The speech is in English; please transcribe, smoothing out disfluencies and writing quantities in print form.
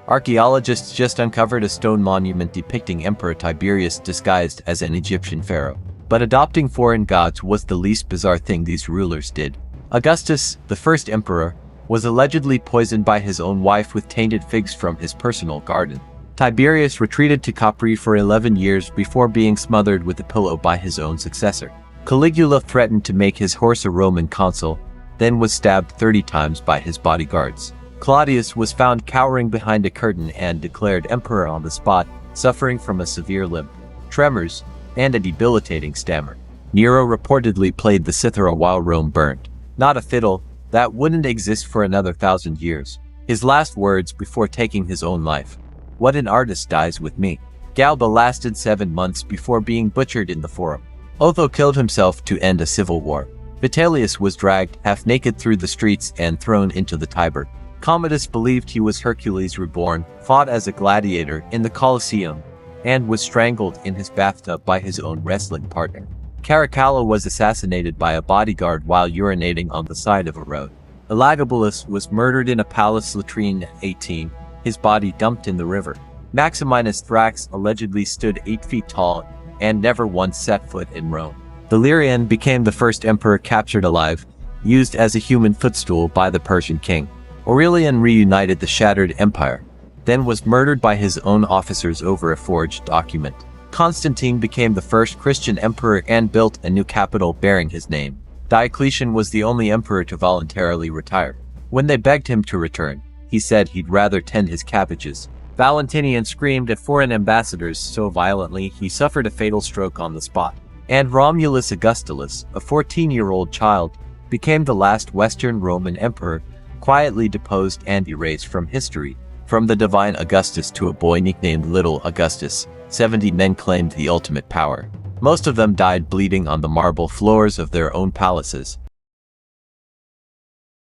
Archaeologists just uncovered a stone monument depicting Emperor Tiberius disguised as an Egyptian pharaoh. But adopting foreign gods was the least bizarre thing these rulers did. Augustus, the first emperor, was allegedly poisoned by his own wife with tainted figs from his personal garden. Tiberius retreated to Capri for 11 years before being smothered with a pillow by his own successor. Caligula threatened to make his horse a Roman consul, then was stabbed 30 times by his bodyguards. Claudius was found cowering behind a curtain and declared emperor on the spot, suffering from a severe limp, tremors, and a debilitating stammer. Nero reportedly played the cithara while Rome burned. Not a fiddle, that wouldn't exist for another 1,000 years. His last words before taking his own life: "What an artist dies with me." Galba lasted 7 months before being butchered in the Forum. Otho killed himself to end a civil war. Vitellius was dragged half-naked through the streets and thrown into the Tiber. Commodus believed he was Hercules reborn, fought as a gladiator in the Colosseum, and was strangled in his bathtub by his own wrestling partner. Caracalla was assassinated by a bodyguard while urinating on the side of a road. Elagabalus was murdered in a palace latrine at 18, his body dumped in the river. Maximinus Thrax allegedly stood 8 feet tall and never once set foot in Rome. Valerian became the first emperor captured alive, used as a human footstool by the Persian king. Aurelian reunited the shattered empire, then was murdered by his own officers over a forged document. Constantine became the first Christian emperor and built a new capital bearing his name. Diocletian was the only emperor to voluntarily retire. When they begged him to return, he said he'd rather tend his cabbages. Valentinian screamed at foreign ambassadors so violently he suffered a fatal stroke on the spot. And Romulus Augustulus, a 14-year-old child, became the last Western Roman emperor, quietly deposed and erased from history. From the divine Augustus to a boy nicknamed Little Augustus, 70 men claimed the ultimate power. Most of them died bleeding on the marble floors of their own palaces.